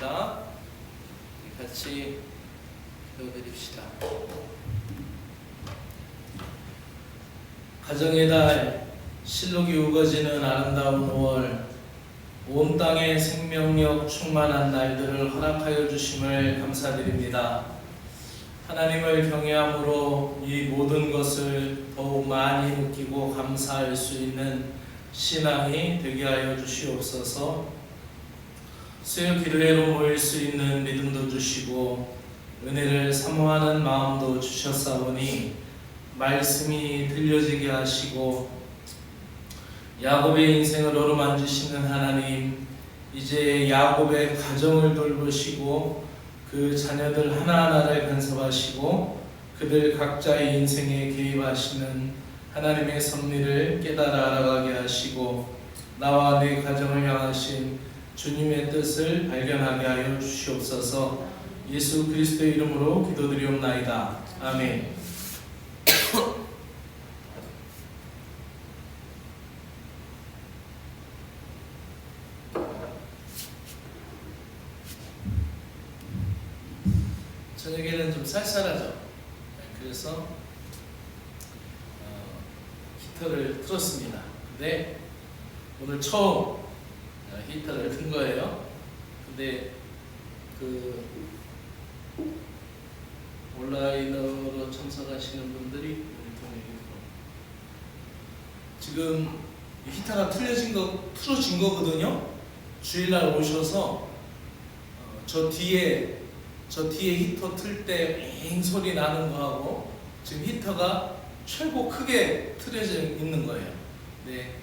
하겠습니다. 같이 기도드립시다. 가정의 달, 실록이 우거지는 아름다운 5월, 온 땅에 생명력 충만한 날들을 허락하여 주심을 감사드립니다. 하나님을 경외함으로 이 모든 것을 더욱 많이 느끼고 감사할 수 있는 신앙이 되게 하여 주시옵소서. 수요 기도회로 모일 수 있는 믿음도 주시고 은혜를 사모하는 마음도 주셨사오니 말씀이 들려지게 하시고 야곱의 인생을 어루만지시는 하나님, 이제 야곱의 가정을 돌보시고 그 자녀들 하나하나를 간섭하시고 그들 각자의 인생에 개입하시는 하나님의 섭리를 깨달아 알아가게 하시고 나와 내 가정을 향하신 주님의 뜻을 발견하게 하여 주시옵소서. 예수 그리스도의 이름으로 기도드리옵나이다. 아멘. 저녁에는 좀 쌀쌀하죠. 그래서 히터를 틀었습니다. 근데 오늘 처음 히터를 튼 거예요. 근데 그 온라인으로 참석하시는 분들이 지금 히터가 틀어진 거거든요. 주일날 오셔서 저 뒤에 히터 틀 때 맹 소리 나는 거하고 지금 히터가 최고 크게 틀어져 있는 거예요. 네,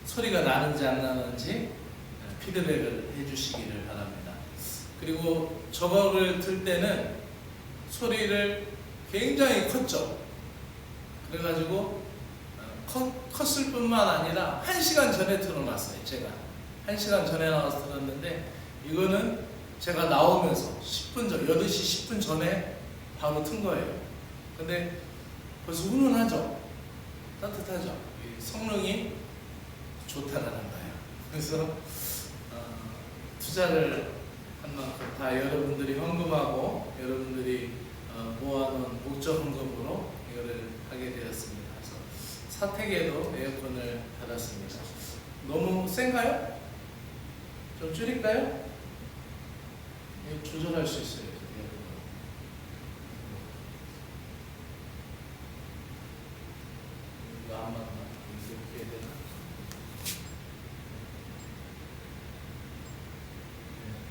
소리가 나는지 안 나는지 피드백을 해주시기를 바랍니다. 그리고 저거를 틀 때는 소리를 굉장히 컸죠. 그래가지고 컸을 뿐만 아니라 1시간 전에 틀어놨어요. 제가 1시간 전에 나와서 틀었는데 이거는 제가 나오면서 10분 전, 8시 10분 전에 바로 튼 거예요. 근데 벌써 훈훈하죠? 따뜻하죠? 성능이 좋다라는 거예요. 그래서 투자를 한 만큼 다 여러분들이 헌금하고 여러분들이 모아놓은 목적 헌금으로 이거를 하게 되었습니다. 그래서 사택에도 에어컨을 달았습니다. 너무 센가요? 좀 줄일까요? 조절할 수 있어요. 이거 안 맞나? 이렇게 해야 되나?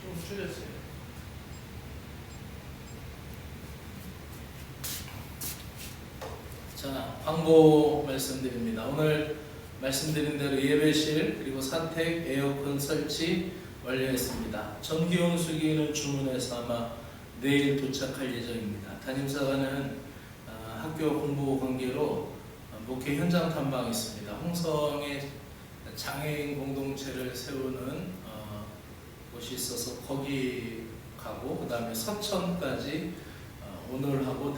좀 줄였어요. 자, 광고 말씀드립니다. 오늘 말씀드린 대로 예배실 그리고 사택 에어컨 설치 완료했습니다. 전기온수기는 주문해서 아마 내일 도착할 예정입니다. 담임사관은 학교 공부 관계로 목회 현장 탐방이 있습니다. 홍성에 장애인 공동체를 세우는 곳이 있어서 거기 가고 그 다음에 서천까지 오늘 하고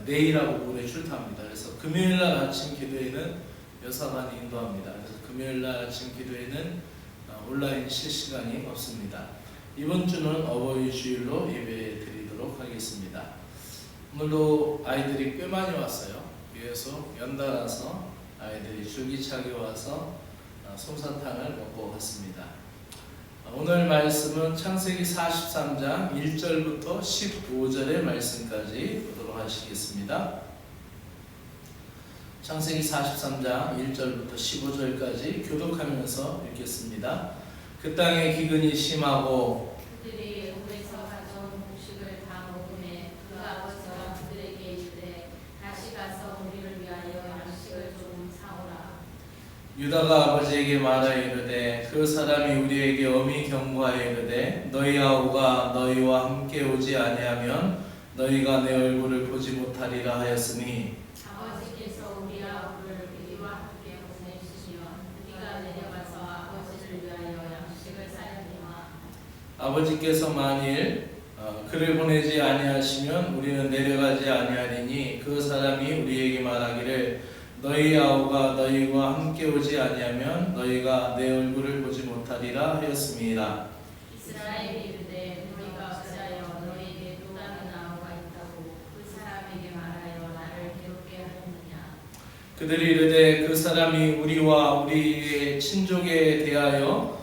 내일하고 모레 출타합니다. 그래서 금요일날 아침 기도회는 여사관이 인도합니다. 그래서 금요일날 아침 기도회는 온라인 실시간이 없습니다. 이번 주는 어버이 주일로 예배 드리도록 하겠습니다. 오늘도 아이들이 꽤 많이 왔어요. 그래서 연달아서 아이들이 줄기차게 와서 솜사탕을 먹고 갔습니다. 오늘 말씀은 창세기 43장 1절부터 15절의 말씀까지 보도록 하시겠습니다. 창세기 43장 1절부터 15절까지 교독하면서 읽겠습니다. 그 땅에 기근이 심하고 그들이 물에서 가져온 곡식을 다 먹음에 그 아버지가 그들에게 이르되 다시 가서 우리를 위하여 양식을 좀 사오라. 유다가 아버지에게 말하여 이르되 그 사람이 우리에게 엄히 경고하여 이르되 너희 아우가 너희와 함께 오지 아니하면 너희가 내 얼굴을 보지 못하리라 하였으니 아버지께서 우리 아우를 우리와 함께 보내시면 우리가 내려가서 아버지를 위하여 양식을 사려니와 아버지께서 만일 그를 보내지 아니하시면 우리는 내려가지 아니하리니 그 사람이 우리에게 말하기를 너희 아우가 너희와 함께 오지 아니하면 너희가 내 얼굴을 보지 못하리라 하였습니다. 이스라엘이 이르되 너희가 어찌하여 너희에게 또 다른 아우가 있다고 그 사람에게 말하여 나를 괴롭게 하느냐. 그들이 이르되 그 사람이 우리와 우리의 친족에 대하여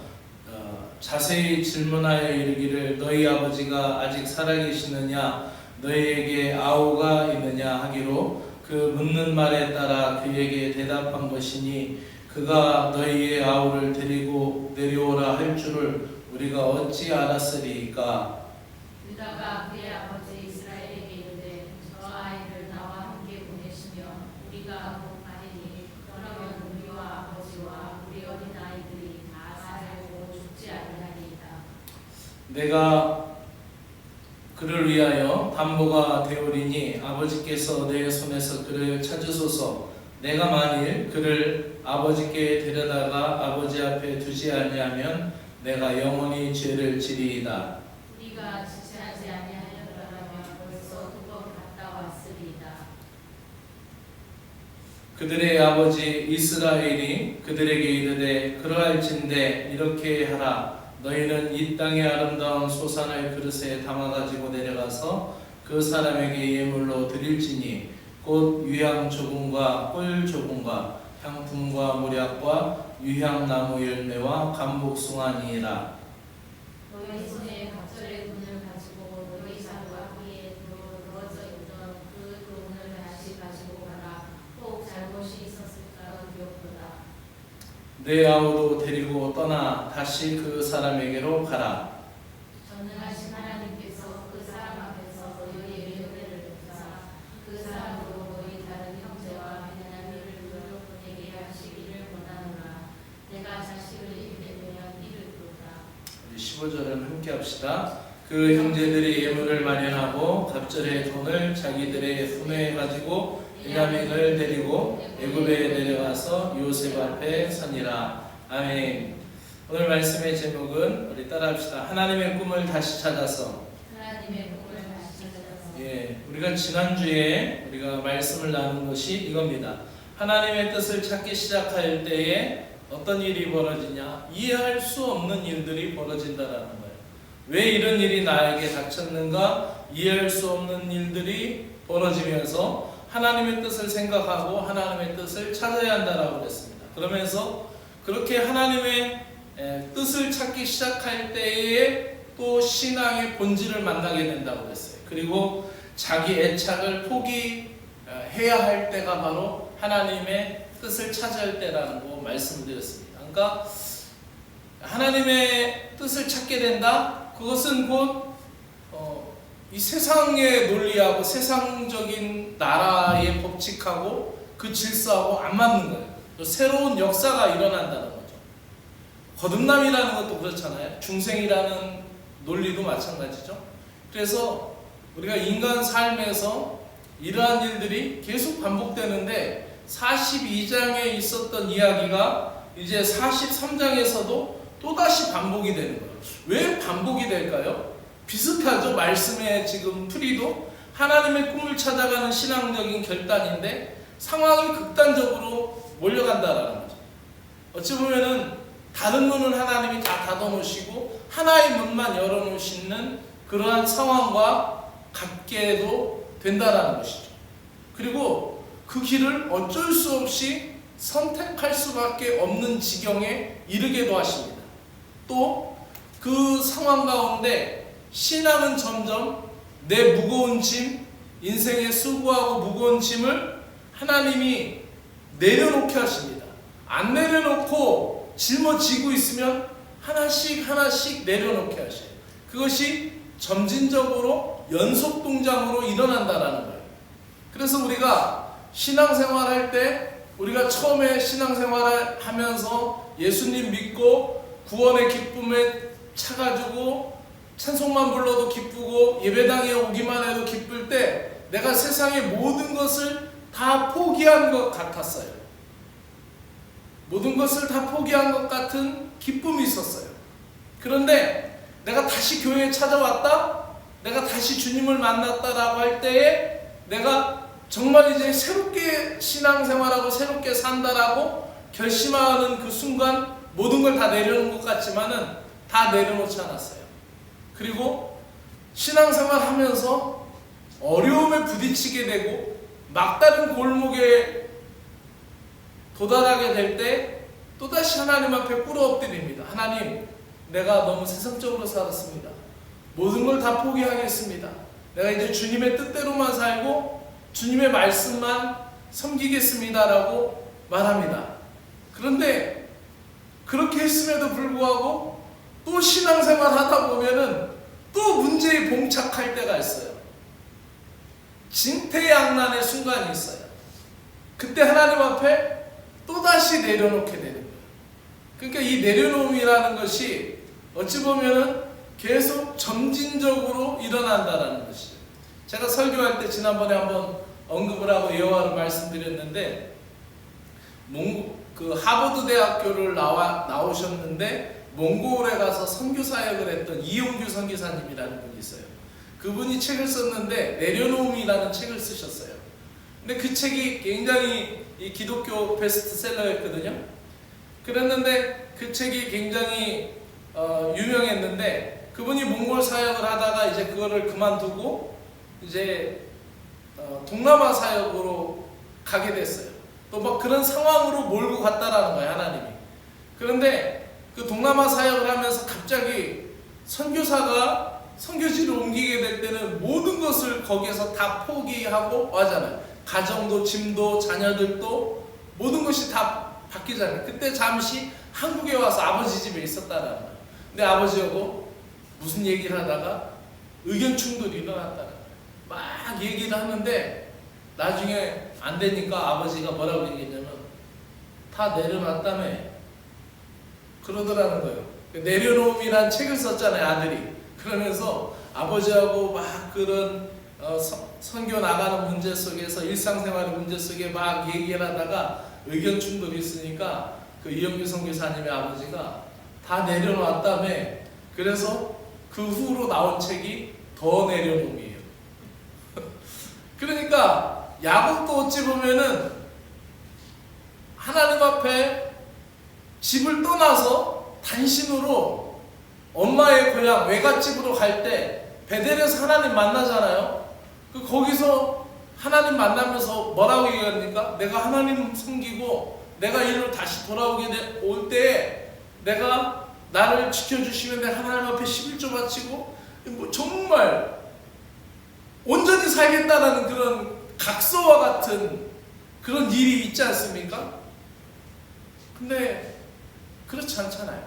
자세히 질문하여 이르기를 너희 아버지가 아직 살아계시느냐 너희에게 아우가 있느냐 하기로 그 묻는 말에 따라 그에게 대답한 것이니 그가 너희의 아우를 데리고 내려오라 할 줄을 우리가 어찌 알았으리이까. 유다가 그의 아버지 이스라엘에게 이르되 저 아이를 나와 함께 보내시며 우리가 곧 가리니 그러면 우리와 아버지와 우리 어린 아이들이 다 살고 죽지 아니하리이다. 내가 그를 위하여 담보가 되오리니 아버지께서 내 손에서 그를 찾으소서. 내가 만일 그를 아버지께 데려다가 아버지 앞에 두지 아니하면 내가 영원히 죄를 지리이다. 우리가 지체하지 아니하였더라면 벌써 2번 갔다 왔으리이다. 그들의 아버지 이스라엘이 그들에게 이르되 그러할진대 이렇게 하라. 너희는 이 땅의 아름다운 소산을 그릇에 담아가지고 내려가서 그 사람에게 예물로 드릴지니 곧 유향 조금과 꿀 조금과 향품과 모략과 유향나무 열매와 감복숭아니라. 너희 손에 갑절의 돈을 가지고 너희 사과 위에 놓아져 있던 그 돈을 다시 가지고 가라. 혹 잘못이 있었을까 두렵도다. 내 아우도 데리고 떠나 다시 그 사람에게로 가라. 전능하신 하나님께서 그 사람 앞에서 너희에게 은혜를 베푸사 그 사람으로 너희 다른 형제와 베냐민을 돌려보내게 하시기를 원하노라. 내가 자식을 잃게 되면 이르도다. 우리 15절은 함께 합시다. 그 형제들이 예물을 마련하고 갑절의 돈을 자기들의 손에 가지고 베냐민을 데리고 애굽에 내려가서 요셉 앞에 서니라. 아멘. 오늘 말씀의 제목은 우리 따라합시다. 하나님의 꿈을 다시 찾아서. 하나님의 꿈을 다시 찾아서. 우리가 지난주에 우리가 말씀을 나눈 것이 이겁니다. 하나님의 뜻을 찾기 시작할 때에 어떤 일이 벌어지냐? 이해할 수 없는 일들이 벌어진다라는 거예요. 왜 이런 일이 나에게 닥쳤는가? 이해할 수 없는 일들이 벌어지면서 하나님의 뜻을 생각하고 하나님의 뜻을 찾아야 한다라고 그랬습니다. 그러면서 그렇게 하나님의 뜻을 찾기 시작할 때에 또 신앙의 본질을 만나게 된다고 그랬어요. 그리고 자기 애착을 포기해야 할 때가 바로 하나님의 뜻을 찾을 때라는 거 말씀드렸습니다. 그러니까 하나님의 뜻을 찾게 된다? 그것은 곧 이 세상의 논리하고 세상적인 나라의 법칙하고 그 질서하고 안 맞는 거예요. 새로운 역사가 일어난다는 거죠. 거듭남이라는 것도 그렇잖아요. 중생이라는 논리도 마찬가지죠. 그래서 우리가 인간 삶에서 이러한 일들이 계속 반복되는데 42장에 있었던 이야기가 이제 43장에서도 또다시 반복이 되는 거예요. 왜 반복이 될까요? 비슷하죠. 말씀의 지금 풀이도 하나님의 꿈을 찾아가는 신앙적인 결단인데 상황이 극단적으로 몰려간다라는 거죠. 어찌 보면은 다른 문은 하나님이 다 닫아놓으시고 하나의 문만 열어놓으시는 그러한 상황과 같게도 된다라는 것이죠. 그리고 그 길을 어쩔 수 없이 선택할 수밖에 없는 지경에 이르게도 하십니다. 또 그 상황 가운데 신앙은 점점 내 무거운 짐, 인생의 수고하고 무거운 짐을 하나님이 내려놓게 하십니다. 안 내려놓고 짊어지고 있으면 하나씩 하나씩 내려놓게 하셔요. 그것이 점진적으로 연속 동작으로 일어난다라는 거예요. 그래서 우리가 신앙생활 할 때 우리가 처음에 신앙생활을 하면서 예수님 믿고 구원의 기쁨에 차가지고 찬송만 불러도 기쁘고 예배당에 오기만 해도 기쁠 때 내가 세상의 모든 것을 다 포기한 것 같았어요. 모든 것을 다 포기한 것 같은 기쁨이 있었어요. 그런데 내가 다시 교회에 찾아왔다? 내가 다시 주님을 만났다라고 할 때에 내가 정말 이제 새롭게 신앙생활하고 새롭게 산다라고 결심하는 그 순간 모든 걸 다 내려놓은 것 같지만은 다 내려놓지 않았어요. 그리고 신앙생활 하면서 어려움에 부딪히게 되고 막다른 골목에 도달하게 될 때 또다시 하나님 앞에 꿇어엎드립니다. 하나님, 내가 너무 세상적으로 살았습니다. 모든 걸 다 포기하겠습니다. 내가 이제 주님의 뜻대로만 살고 주님의 말씀만 섬기겠습니다라고 말합니다. 그런데 그렇게 했음에도 불구하고 또 신앙생활 하다 보면은 또 문제에 봉착할 때가 있어요. 진퇴양난의 순간이 있어요. 그때 하나님 앞에 또다시 내려놓게 되는 거예요. 그러니까 이 내려놓음이라는 것이 어찌 보면은 계속 점진적으로 일어난다라는 것이죠. 제가 설교할 때 지난번에 한번 언급을 하고 예화를 말씀드렸는데, 그 하버드 대학교를 나오셨는데 몽골에 가서 선교 사역을 했던 이용규 선교사님이라는 분이 있어요. 그분이 책을 썼는데 내려놓음이라는 책을 쓰셨어요. 근데 그 책이 굉장히 이 기독교 베스트셀러였거든요. 그랬는데 그 책이 굉장히 유명했는데, 그분이 몽골 사역을 하다가 이제 그거를 그만두고 이제 동남아 사역으로 가게 됐어요. 또 막 그런 상황으로 몰고 갔다라는 거예요, 하나님이. 그런데 그 동남아 사역을 하면서 갑자기 선교사가 선교지를 옮기게 될 때는 모든 것을 거기에서 다 포기하고 하잖아요. 가정도, 짐도, 자녀들도 모든 것이 다 바뀌잖아요. 그때 잠시 한국에 와서 아버지 집에 있었다라는 거예요. 근데 아버지하고 무슨 얘기를 하다가 의견 충돌이 일어났다는 거예요. 막 얘기를 하는데 나중에 안 되니까 아버지가 뭐라고 얘기했냐면, 다 내려놨다며 그러더라는 거예요. 내려놓음이란 책을 썼잖아요, 아들이. 그러면서 아버지하고 막 그런 선교 나가는 문제 속에서, 일상생활의 문제 속에 막 얘기를 하다가 의견 충돌이 있으니까 그 이영규 선교사님의 아버지가 다 내려놨다며, 그래서 그 후로 나온 책이 더 내려놓음이에요. 그러니까 야곱도 어찌 보면은 하나님 앞에 집을 떠나서 단신으로 엄마의 고향 외갓집으로 갈 때 베델에서 하나님 만나잖아요. 거기서 하나님 만나면서 뭐라고 얘기합니까? 내가 하나님 섬기고 내가 이리로 다시 돌아오게 올 때 내가 나를 지켜주시면 내가 하나님 앞에 11조 바치고 뭐 정말 온전히 살겠다라는 그런 각서와 같은 그런 일이 있지 않습니까? 근데 그렇지 않잖아요.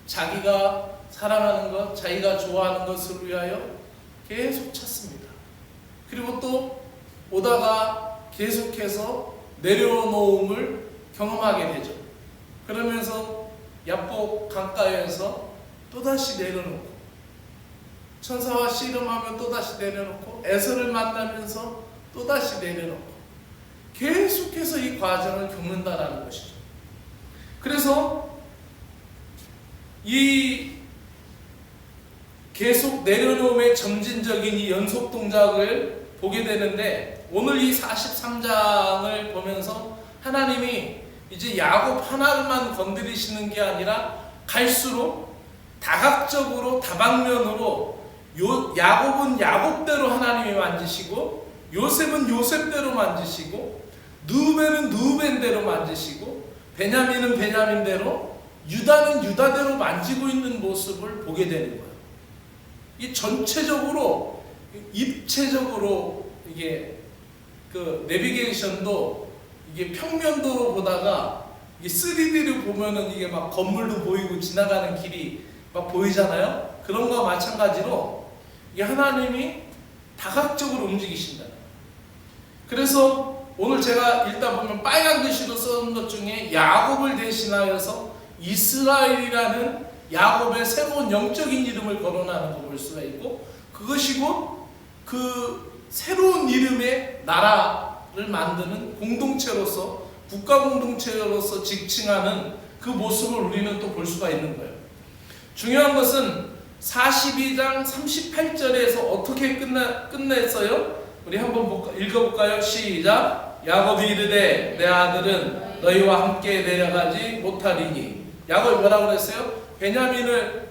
자기가 사랑하는 것, 자기가 좋아하는 것을 위하여 계속 찾습니다. 그리고 또 오다가 계속해서 내려놓음을 경험하게 되죠. 그러면서 야복 강가에서 또다시 내려놓고, 천사와 씨름하면 또다시 내려놓고, 에서를 만나면서 또다시 내려놓고, 계속해서 이 과정을 겪는다라는 것이죠. 그래서 이 계속 내려놓음의 점진적인 이 연속 동작을 보게 되는데, 오늘 이 43장을 보면서 하나님이 이제 야곱 하나만 건드리시는 게 아니라 갈수록 다각적으로 다방면으로 야곱은 야곱대로 하나님이 만지시고, 요셉은 요셉대로 만지시고, 누벤은 누벤대로 만지시고, 베냐민은 베냐민대로, 유다는 유다대로 만지고 있는 모습을 보게 되는 거예요. 이 전체적으로 입체적으로 이게 그 내비게이션도 이게 평면도로 보다가 이게 3D로 보면은 이게 막 건물도 보이고 지나가는 길이 막 보이잖아요. 그런 거와 마찬가지로 이 하나님이 다각적으로 움직이신다. 그래서 오늘 제가 읽다 보면 빨간 글씨로 써놓은 것 중에 야곱을 대신하여서 이스라엘이라는 야곱의 새로운 영적인 이름을 거론하는 거 볼 수가 있고, 그것이 곧 그 새로운 이름의 나라를 만드는 공동체로서, 국가 공동체로서 직칭하는 그 모습을 우리는 또 볼 수가 있는 거예요. 중요한 것은 42장 38절에서 어떻게 끝냈어요? 우리 한번 읽어볼까요? 시작. 야곱이 이르되 내 아들은 너희와 함께 내려가지 못하리니. 야곱이 뭐라고 그랬어요? 베냐민을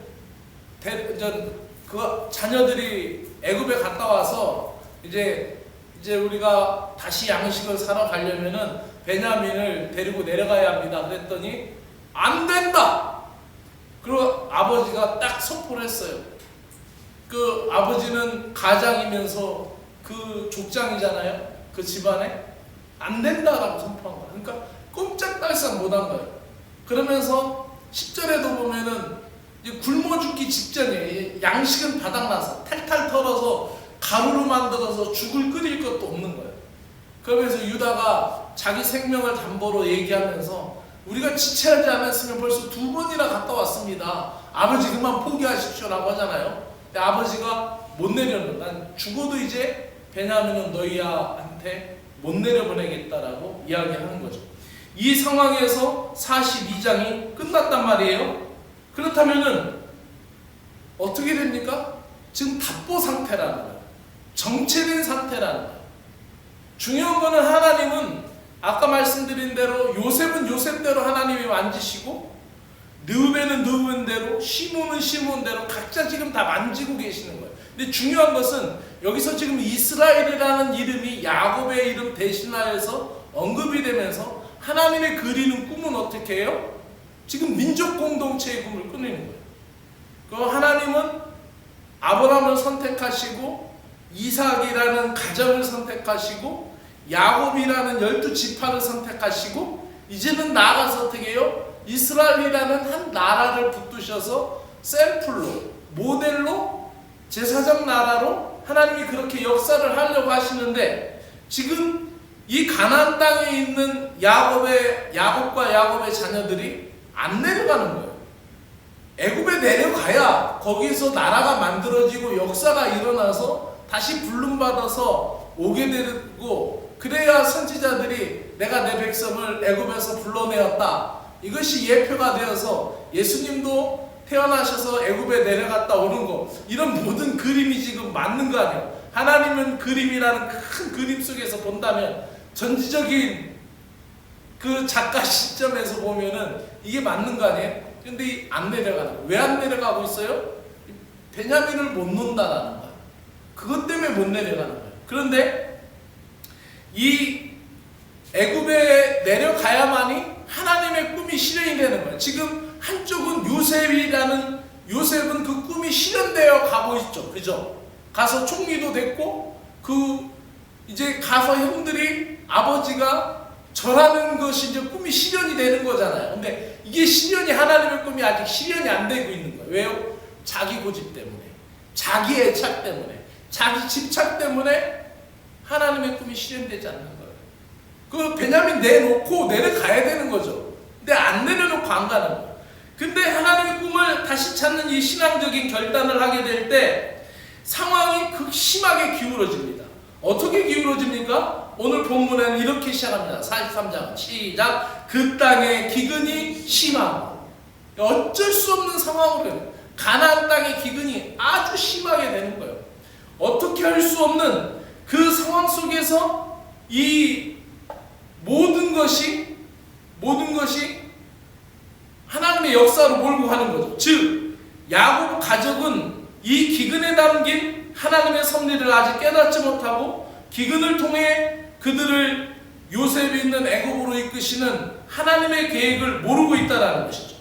그 자녀들이 애굽에 갔다 와서 이제 우리가 다시 양식을 사러 가려면은 베냐민을 데리고 내려가야 합니다. 그랬더니 안 된다. 그리고 아버지가 딱 선포를 했어요. 그 아버지는 가장이면서 그 족장이잖아요. 그 집안에 안 된다라고 선포한 거예요. 그러니까 꼼짝달싹 못한 거예요. 그러면서 10절에도 보면은 굶어 죽기 직전에 양식은 바닥나서 탈탈 털어서 가루로 만들어서 죽을 끓일 것도 없는 거예요. 그러면서 유다가 자기 생명을 담보로 얘기하면서 우리가 지체하지 않았으면 벌써 2번이나 갔다 왔습니다. 아버지 그만 포기하십시오라고 하잖아요. 근데 아버지가 못 내려놓는, 난 죽어도 이제 베냐민은 너희한테 못 내려보내겠다라고 이야기하는 거죠. 이 상황에서 42장이 끝났단 말이에요. 그렇다면은 어떻게 됩니까? 지금 답보 상태라는 거예요. 정체된 상태라는 거예요. 중요한 거는 하나님은 아까 말씀드린 대로 요셉은 요셉대로 하나님이 만지시고, 르우벤은 르우벤대로, 시몬은 시몬대로 각자 지금 다 만지고 계시는 거예요. 근데 중요한 것은 여기서 지금 이스라엘이라는 이름이 야곱의 이름 대신하여서 언급이 되면서 하나님의 그리는 꿈은 어떻게 해요? 지금 민족 공동체의 꿈을 꾸리는 거예요. 그 하나님은 아브라함을 선택하시고 이삭이라는 가정을 선택하시고 야곱이라는 12지파를 선택하시고 이제는 나아가서 어떻게 해요? 이스라엘이라는 한 나라를 붙드셔서 샘플로, 모델로, 제사장 나라로 하나님이 그렇게 역사를 하려고 하시는데, 지금 이 가나안 땅에 있는 야곱과 야곱의 자녀들이 안 내려가는 거예요. 애굽에 내려가야 거기서 나라가 만들어지고 역사가 일어나서 다시 부름받아서 오게 되고, 그래야 선지자들이 내가 내 백성을 애굽에서 불러내었다, 이것이 예표가 되어서 예수님도 태어나셔서 애굽에 내려갔다 오는 거, 이런 모든 그림이 지금 맞는 거 아니에요. 하나님은 그림이라는 큰 그림 속에서 본다면 전지적인 그 작가 시점에서 보면은 이게 맞는 거 아니에요? 근데 안 내려가는 거예요. 왜 안 내려가고 있어요? 베냐민을 못 논다라는 거예요. 그것 때문에 못 내려가는 거예요. 그런데 이 애굽에 내려가야만이 하나님의 꿈이 실현이 되는 거예요. 지금 한쪽은 요셉은 그 꿈이 실현되어 가고 있죠. 그죠? 가서 총리도 됐고, 이제 가서 형들이 아버지가 절하는 것이 이제 꿈이 실현이 되는 거잖아요. 근데 이게 실현이, 하나님의 꿈이 아직 실현이 안 되고 있는 거예요. 왜요? 자기 고집 때문에, 자기 애착 때문에, 자기 집착 때문에 하나님의 꿈이 실현되지 않는 거예요. 그 베냐민 내놓고 내려가야 되는 거죠. 근데 안 내려놓고 안 가는 거예요. 근데 하나님의 꿈을 다시 찾는 이 신앙적인 결단을 하게 될 때 상황이 극심하게 기울어집니다. 어떻게 기울어집니까? 오늘 본문에는 이렇게 시작합니다. 43장 시작. 그 땅의 기근이 심하고, 어쩔 수 없는 상황으로 가나안 땅의 기근이 아주 심하게 되는 거예요. 어떻게 할 수 없는 그 상황 속에서 이 모든 것이 하나님의 역사로 몰고 가는 거죠. 즉 야곱 가족은 이 기근에 담긴 하나님의 섭리를 아직 깨닫지 못하고, 기근을 통해 그들을 요셉이 있는 애굽으로 이끄시는 하나님의 계획을 모르고 있다는 것이죠.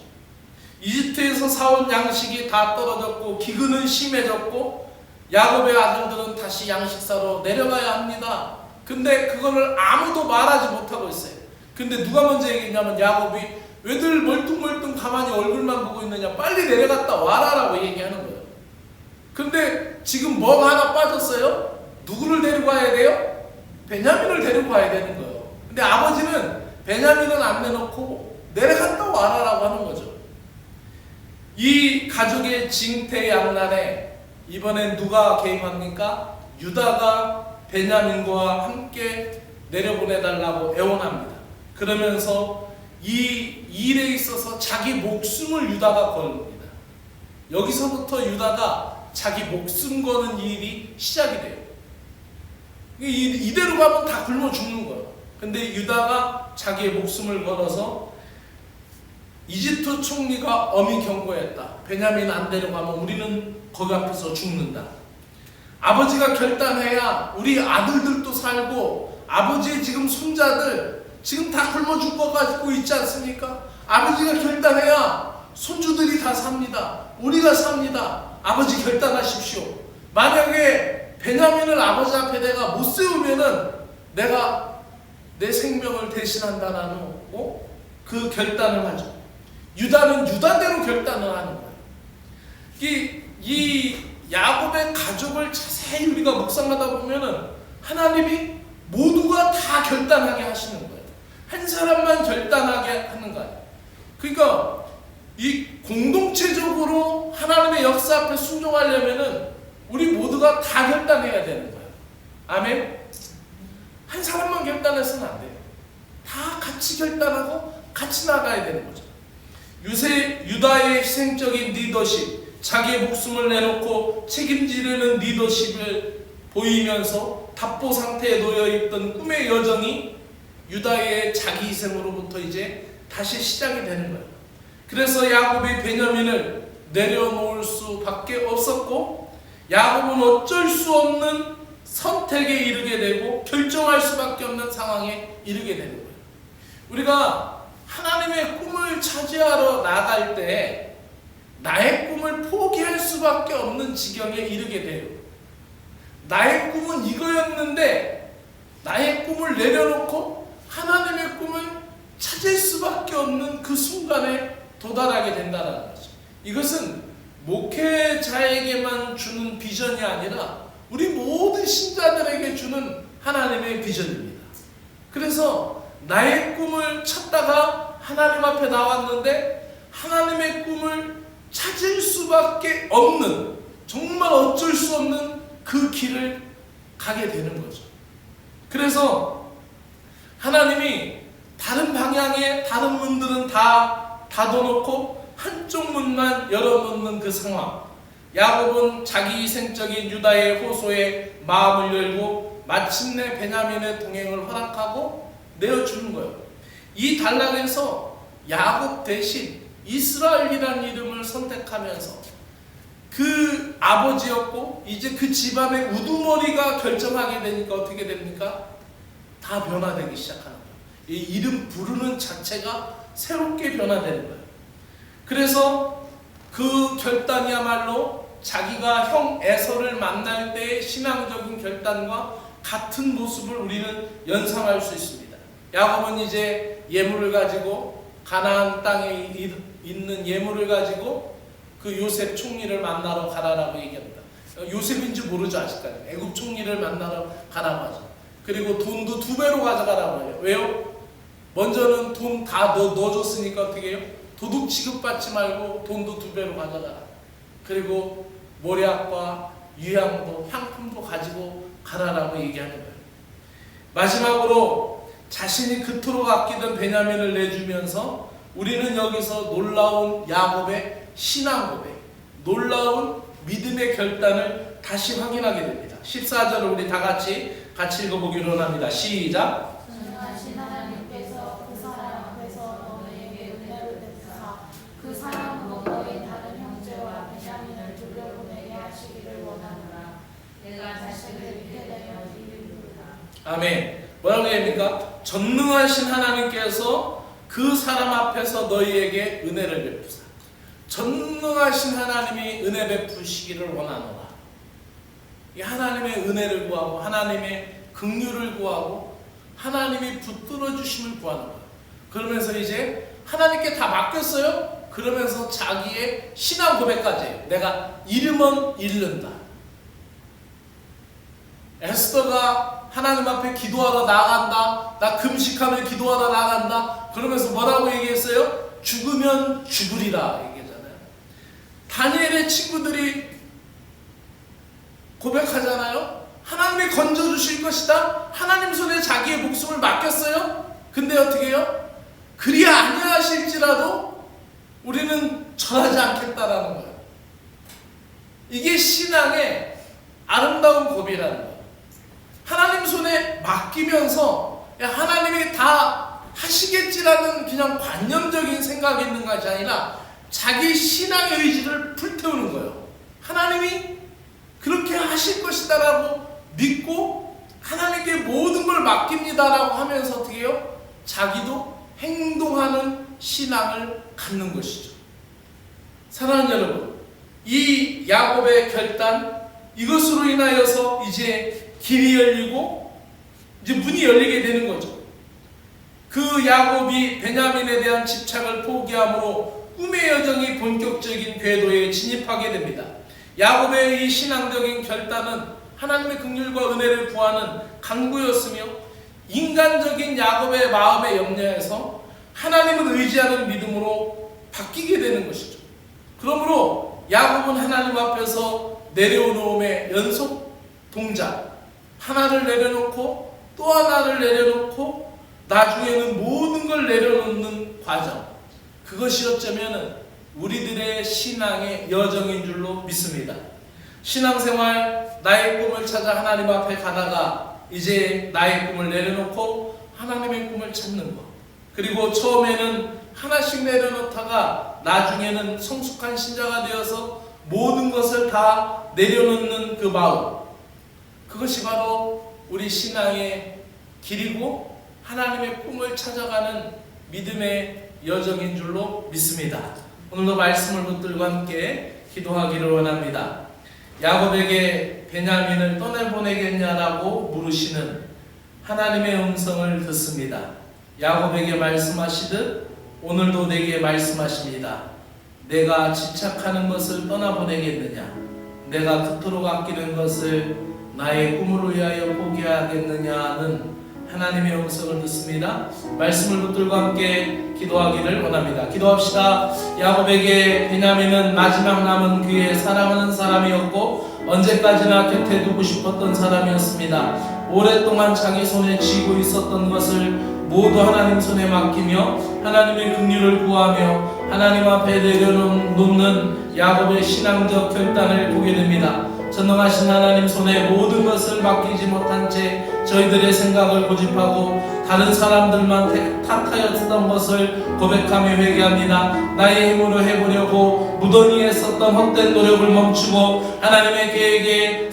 이집트에서 사온 양식이 다 떨어졌고 기근은 심해졌고 야곱의 아들들은 다시 양식 사러 내려가야 합니다. 근데 그거를 아무도 말하지 못하고 있어요. 근데 누가 먼저 얘기했냐면 야곱이 왜들 멀뚱멀뚱 가만히 얼굴만 보고 있느냐, 빨리 내려갔다 와라라고 얘기하는 거예요. 근데 지금 뭐가 하나 빠졌어요? 누구를 데리고 와야 돼요? 베냐민을 데리고 와야 되는 거예요. 근데 아버지는 베냐민은 안 내놓고 내려갔다 와라라고 하는 거죠. 이 가족의 징태양난에 이번엔 누가 개입합니까? 유다가 베냐민과 함께 내려보내달라고 애원합니다. 그러면서 이 일에 있어서 자기 목숨을 유다가 겁니다. 여기서부터 유다가 자기 목숨 거는 일이 시작이 돼요. 이대로 가면 다 굶어 죽는 거예요. 근데 유다가 자기의 목숨을 걸어서 이집트 총리가 엄히 경고했다. 베냐민 안 데려가면 우리는 거기 앞에서 죽는다. 아버지가 결단해야 우리 아들들도 살고 아버지의 지금 손자들 지금 다 굶어 죽어가지고 있지 않습니까? 아버지가 결단해야 손주들이 다 삽니다. 우리가 삽니다. 아버지 결단하십시오. 만약에 베냐민을 아버지 앞에 내가 못 세우면은 내가 내 생명을 대신한다라는 그 결단을 하죠. 유다는 유다대로 결단을 하는 거예요. 이 야곱의 가족을 자세히 우리가 묵상하다 보면은 하나님이 모두가 다 결단하게 하시는 거예요. 한 사람만 결단하게 하는 거예요. 그러니까 이 공동체적으로 하나님의 역사 앞에 순종하려면은 우리 모두가 다 결단해야 되는 거예요. 아멘. 한 사람만 결단해서는 안 돼요. 다 같이 결단하고 같이 나가야 되는 거죠. 유다의 희생적인 리더십, 자기의 목숨을 내놓고 책임지려는 리더십을 보이면서 답보 상태에 놓여있던 꿈의 여정이 유다의 자기 희생으로부터 이제 다시 시작이 되는 거예요. 그래서 야곱이 베냐민을 내려놓을 수밖에 없었고 야곱은 어쩔 수 없는 선택에 이르게 되고 결정할 수밖에 없는 상황에 이르게 되는 거예요. 우리가 하나님의 꿈을 차지하러 나갈 때 나의 꿈을 포기할 수밖에 없는 지경에 이르게 돼요. 나의 꿈은 이거였는데 나의 꿈을 내려놓고 하나님의 꿈을 찾을 수밖에 없는 그 순간에 도달하게 된다는 거죠. 이것은 목회자에게만 주는 비전이 아니라 우리 모든 신자들에게 주는 하나님의 비전입니다. 그래서 나의 꿈을 찾다가 하나님 앞에 나왔는데 하나님의 꿈을 찾을 수밖에 없는, 정말 어쩔 수 없는 그 길을 가게 되는 거죠. 그래서 하나님이 다른 방향에 다른 문들은 다 닫아놓고 한쪽 문만 열어놓는 그 상황. 야곱은 자기 희생적인 유다의 호소에 마음을 열고 마침내 베냐민의 동행을 허락하고 내어주는 거예요. 이 단락에서 야곱 대신 이스라엘이라는 이름을 선택하면서 그 아버지였고 이제 그 집안의 우두머리가 결정하게 되니까 어떻게 됩니까? 다 변화되기 시작하는 거예요. 이 이름 부르는 자체가 새롭게 변화되는 거예요. 그래서 그 결단이야말로 자기가 형 에서를 만날 때의 신앙적인 결단과 같은 모습을 우리는 연상할 수 있습니다. 야곱은 이제 예물을 가지고 가나안 땅에 있는 예물을 가지고 그 요셉 총리를 만나러 가라라고 얘기합니다. 요셉인지 모르죠 아직까지. 애굽 총리를 만나러 가라고 하죠. 그리고 돈도 2배로 가져가라고 해요. 왜요? 먼저는 돈 다 넣어줬으니까 어떻게 해요? 도둑 취급받지 말고 돈도 2배로 가져가라. 그리고 모략과 유향도 향품도 가지고 가라라고 얘기하는 거예요. 마지막으로 자신이 그토록 아끼던 베냐민을 내주면서 우리는 여기서 놀라운 야곱의 신앙 고백, 놀라운 믿음의 결단을 다시 확인하게 됩니다. 14절을 우리 다 같이 읽어보기로 합니다. 시작. 전능하신 하나님께서 그 사람 앞에서 너희에게 은혜를 베푸사 그 사람으로 너희 다른 형제와 베냐민을 돌려보내게 하시기를 원하노라. 내가 자식을 잃게 되면 이를 부르라. 아멘. 뭐라고 합니까? 전능하신 하나님께서 그 사람 앞에서 너희에게 은혜를 베푸사. 전능하신 하나님이 은혜 베푸시기를 원하노라. 이 하나님의 은혜를 구하고 하나님의 긍휼을 구하고 하나님이 붙들어 주심을 구하는 거예요. 그러면서 이제 하나님께 다 맡겼어요. 그러면서 자기의 신앙 고백까지 해요. 내가 잃으면 잃는다. 에스더가 하나님 앞에 기도하러 나간다. 나 금식하며 기도하러 나간다. 그러면서 뭐라고 얘기했어요? 죽으면 죽으리라 얘기하잖아요. 다니엘의 친구들이 고백하잖아요. 하나님이 건져주실 것이다. 하나님 손에 자기의 목숨을 맡겼어요. 근데 어떻게 해요? 그리 아니하실지라도 우리는 절하지 않겠다라는 거예요. 이게 신앙의 아름다운 고백이라는 거예요. 하나님 손에 맡기면서 하나님이 다 하시겠지라는 그냥 관념적인 생각이 있는 것이 아니라 자기 신앙의 의지를 불태우는 거예요. 하나님이 그렇게 하실 것이다라고 믿고 하나님께 모든 걸 맡깁니다라고 하면서 어떻게 해요? 자기도 행동하는 신앙을 갖는 것이죠. 사랑하는 여러분, 이 야곱의 결단, 이것으로 인하여서 이제 길이 열리고 이제 문이 열리게 되는 거죠. 그 야곱이 베냐민에 대한 집착을 포기함으로 꿈의 여정이 본격적인 궤도에 진입하게 됩니다. 야곱의 이 신앙적인 결단은 하나님의 긍휼과 은혜를 구하는 간구였으며 인간적인 야곱의 마음의 염려에서 하나님을 의지하는 믿음으로 바뀌게 되는 것이죠. 그러므로 야곱은 하나님 앞에서 내려놓음의 연속 동작, 하나를 내려놓고 또 하나를 내려놓고 나중에는 모든 걸 내려놓는 과정, 그것이 어쩌면 우리들의 신앙의 여정인 줄로 믿습니다. 신앙생활, 나의 꿈을 찾아 하나님 앞에 가다가 이제 나의 꿈을 내려놓고 하나님의 꿈을 찾는 것, 그리고 처음에는 하나씩 내려놓다가 나중에는 성숙한 신자가 되어서 모든 것을 다 내려놓는 그 마음, 그것이 바로 우리 신앙의 길이고 하나님의 꿈을 찾아가는 믿음의 여정인 줄로 믿습니다. 오늘도 말씀을 붙들고 함께 기도하기를 원합니다. 야곱에게 베냐민을 떠내보내겠냐라고 물으시는 하나님의 음성을 듣습니다. 야곱에게 말씀하시듯 오늘도 내게 말씀하십니다. 내가 집착하는 것을 떠나보내겠느냐? 내가 그토록 아끼는 것을 나의 꿈을 위하여 포기하겠느냐는 하나님의 음성을 듣습니다. 말씀을 붙들고 함께 기도하기를 원합니다. 기도합시다. 야곱에게 베냐민은 마지막 남은 그의 사랑하는 사람이었고 언제까지나 곁에 두고 싶었던 사람이었습니다. 오랫동안 자기 손에 쥐고 있었던 것을 모두 하나님 손에 맡기며 하나님의 긍휼을 구하며 하나님 앞에 내려놓는 야곱의 신앙적 결단을 보게 됩니다. 전능하신 하나님 손에 모든 것을 맡기지 못한 채 저희들의 생각을 고집하고 다른 사람들만 탓하였던 것을 고백하며 회개합니다. 나의 힘으로 해보려고 무던히 했었던 헛된 노력을 멈추고 하나님의 계획에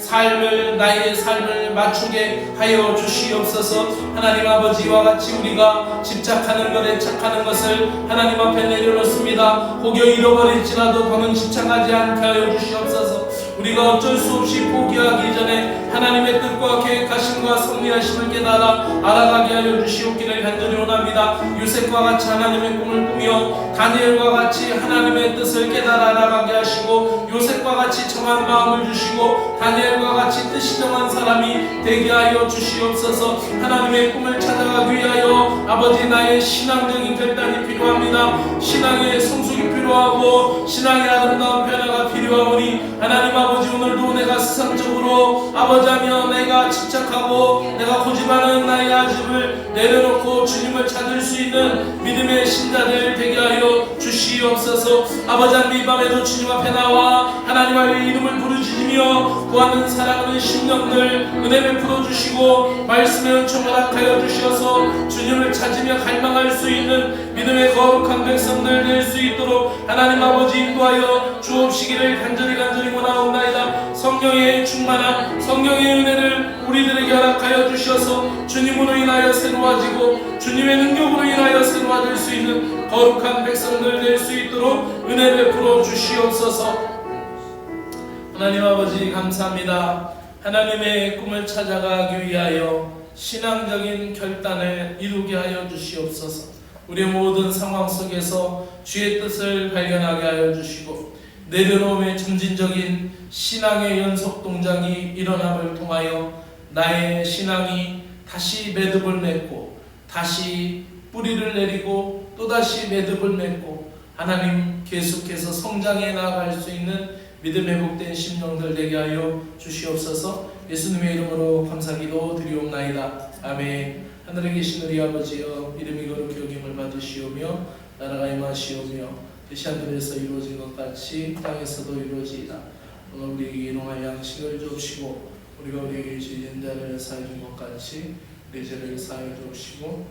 나의 삶을 맞추게 하여 주시옵소서. 하나님 아버지와 같이 우리가 집착하는 것에 착하는 것을 하나님 앞에 내려놓습니다. 혹여 잃어버릴지라도 더는 집착하지 않게 하여 주시옵소서. 우리가 어쩔 수 없이 포기하기 전에 하나님의 뜻과 계획하심과 섭리하심을 깨달아 알아가게 하여 주시옵기를 간절히 원합니다. 요셉과 같이 하나님의 꿈을 꾸며 다니엘과 같이 하나님의 뜻을 깨달아 알아가게 하시고 요셉과 같이 정한 마음을 주시고 다니엘과 같이 뜻이 정한 사람이 되게 하여 주시옵소서. 하나님의 꿈을 찾아가기 위하여 아버지 나의 신앙적인 결단이 필요합니다. 신앙의 성숙이 필요하고 신앙의 아름다운 변화가 필요하오니 하나님 아버지 오늘도 내가 세상적으로 아버지하며 내가 집착하고 내가 고집하는 나의 아집을 내려놓고 주님을 찾을 수 있는 믿음의 신자들 되게 하여 주시옵소서. 아버지 하나님 이 밤에도 주님 앞에 나와 하나님의 이름을 부르짖으며 구하는 사랑하는 심령들 은혜 베풀어 주시고 말씀의 은총을 허락하여 주시어서 주님을 찾으며 갈망할 수 있는 믿음의 거룩한 백성들 될 수 있도록 하나님 아버지 인도하여 주옵시기를 간절히 원하옵나이다. 성령의 충만한 성령의 은혜를 우리들에게 허락하여 주셔서 주님으로 인하여 새로워지고 주님의 능력으로 인하여 새로워질 수 있는 거룩한 백성들 될 수 있도록 은혜 베풀어 주시옵소서. 하나님 아버지 감사합니다. 하나님의 꿈을 찾아가기 위하여 신앙적인 결단을 이루게 하여 주시옵소서. 우리의 모든 상황 속에서 주의 뜻을 발견하게 하여 주시고 내려놓음의 점진적인 신앙의 연속 동작이 일어남을 통하여 나의 신앙이 다시 매듭을 맺고 다시 뿌리를 내리고 또다시 매듭을 맺고 하나님 계속해서 성장해 나아갈 수 있는 믿음의 복된 심령들 되게 하여 주시옵소서. 예수님의 이름으로 감사기도 드리옵나이다. 아멘. 하늘에 계신 우리 아버지여 이름이 거룩히 여김을 받으시오며 나라가 임하시오며 뜻이 하늘에서 이루어진 것 같이 땅에서도 이루어지이다. 오늘 우리에게 일용할 양식을 주옵시고 우리가 우리에게 죄진 자를 사해 준 것 같이 내 죄를 사해 주옵시고